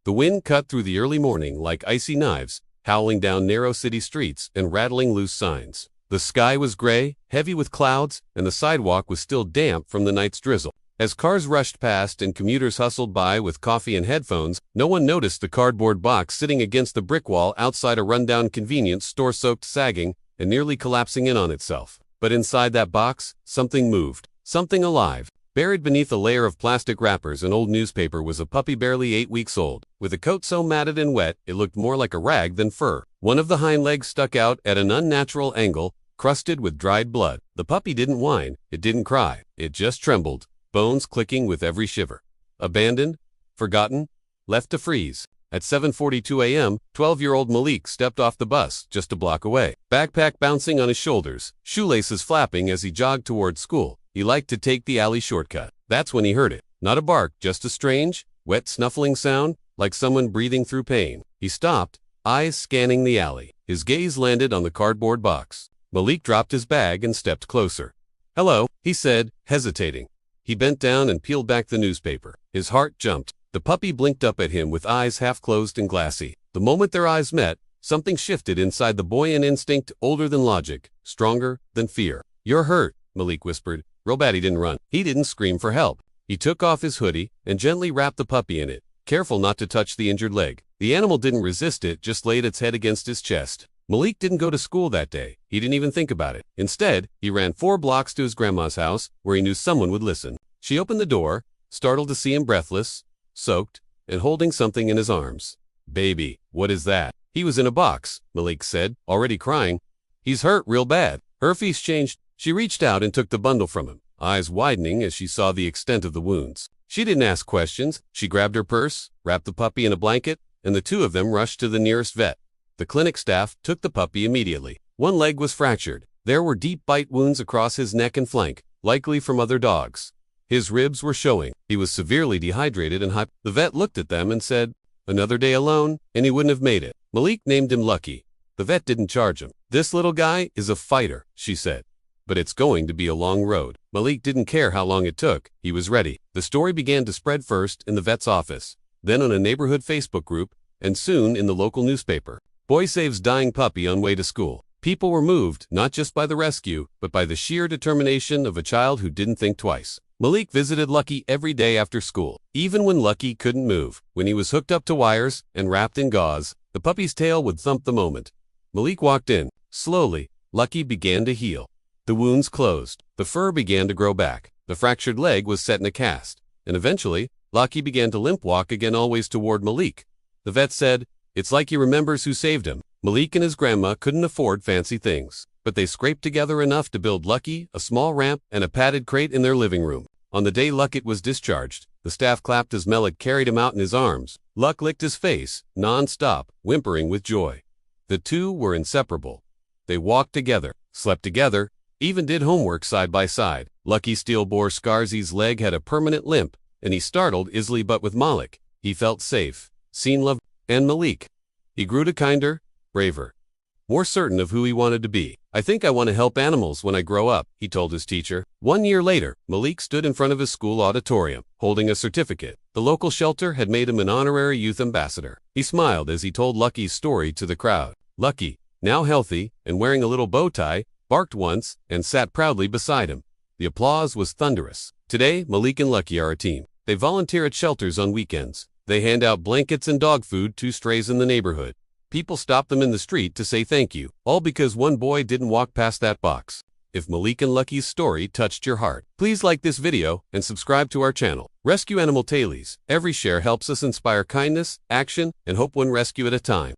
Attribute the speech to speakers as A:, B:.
A: The wind cut through the early morning like icy knives, howling down narrow city streets and rattling loose signs. The sky was gray, heavy with clouds, and the sidewalk was still damp from the night's drizzle. As cars rushed past and commuters hustled by with coffee and headphones, no one noticed the cardboard box sitting against the brick wall outside a rundown convenience store soaked, sagging, and nearly collapsing in on itself. But inside that box, something moved. Something alive. Buried beneath a layer of plastic wrappers and old newspaper was a puppy barely 8 weeks old. With a coat so matted and wet, it looked more like a rag than fur. One of the hind legs stuck out at an unnatural angle, crusted with dried blood. The puppy didn't whine, it didn't cry, it just trembled, bones clicking with every shiver. Abandoned, forgotten, left to freeze. At 7:42 a.m., 12-year-old Malik stepped off the bus just a block away. Backpack bouncing on his shoulders, shoelaces flapping as he jogged toward school. He liked to take the alley shortcut. That's when he heard it. Not a bark, just a strange, wet snuffling sound, like someone breathing through pain. He stopped, eyes scanning the alley. His gaze landed on the cardboard box. Malik dropped his bag and stepped closer. "Hello," he said, hesitating. He bent down and peeled back the newspaper. His heart jumped. The puppy blinked up at him with eyes half closed and glassy. The moment their eyes met, something shifted inside the boy, an instinct older than logic, stronger than fear. "You're hurt," Malik whispered. Robati didn't run. He didn't scream for help. He took off his hoodie and gently wrapped the puppy in it, careful not to touch the injured leg. The animal didn't resist it, just laid its head against his chest. Malik didn't go to school that day. He didn't even think about it. Instead, he ran 4 blocks to his grandma's house, where he knew someone would listen. She opened the door, startled to see him breathless, soaked, and holding something in his arms. "Baby, what is that?" "He was in a box," Malik said, already crying. "He's hurt real bad." Her face changed. She reached out and took the bundle from him, eyes widening as she saw the extent of the wounds. She didn't ask questions. She grabbed her purse, wrapped the puppy in a blanket, and the two of them rushed to the nearest vet. The clinic staff took the puppy immediately. One leg was fractured. There were deep bite wounds across his neck and flank, likely from other dogs. His ribs were showing. He was severely dehydrated and hyped. The vet looked at them and said, "Another day alone, and he wouldn't have made it." Malik named him Lucky. The vet didn't charge him. "This little guy is a fighter," she said. "But it's going to be a long road." Malik didn't care how long it took. He was ready. The story began to spread first in the vet's office, then on a neighborhood Facebook group, and soon in the local newspaper. Boy saves dying puppy on way to school. People were moved, not just by the rescue, but by the sheer determination of a child who didn't think twice. Malik visited Lucky every day after school, even when Lucky couldn't move. When he was hooked up to wires and wrapped in gauze, the puppy's tail would thump the moment Malik walked in. Slowly, Lucky began to heal. The wounds closed. The fur began to grow back. The fractured leg was set in a cast. And eventually, Lucky began to limp walk again, always toward Malik. The vet said, "It's like he remembers who saved him." Malik and his grandma couldn't afford fancy things, but they scraped together enough to build Lucky a small ramp and a padded crate in their living room. On the day Lucky was discharged, the staff clapped as Malik carried him out in his arms. Luck licked his face, non-stop, whimpering with joy. The two were inseparable. They walked together, slept together, even did homework side by side. Lucky still bore scars. His leg had a permanent limp, and he startled easily, but with Malik, he felt safe, seen, loved, and Malik. He grew to kinder, braver, more certain of who he wanted to be. "I think I want to help animals when I grow up," he told his teacher. 1 year later, Malik stood in front of his school auditorium, holding a certificate. The local shelter had made him an honorary youth ambassador. He smiled as he told Lucky's story to the crowd. Lucky, now healthy and wearing a little bow tie, barked once and sat proudly beside him. The applause was thunderous. Today, Malik and Lucky are a team. They volunteer at shelters on weekends. They hand out blankets and dog food to strays in the neighborhood. People stop them in the street to say thank you, all because one boy didn't walk past that box. If Malik and Lucky's story touched your heart, please like this video and subscribe to our channel. Rescue Animal Tales. Every share helps us inspire kindness, action, and hope, one rescue at a time.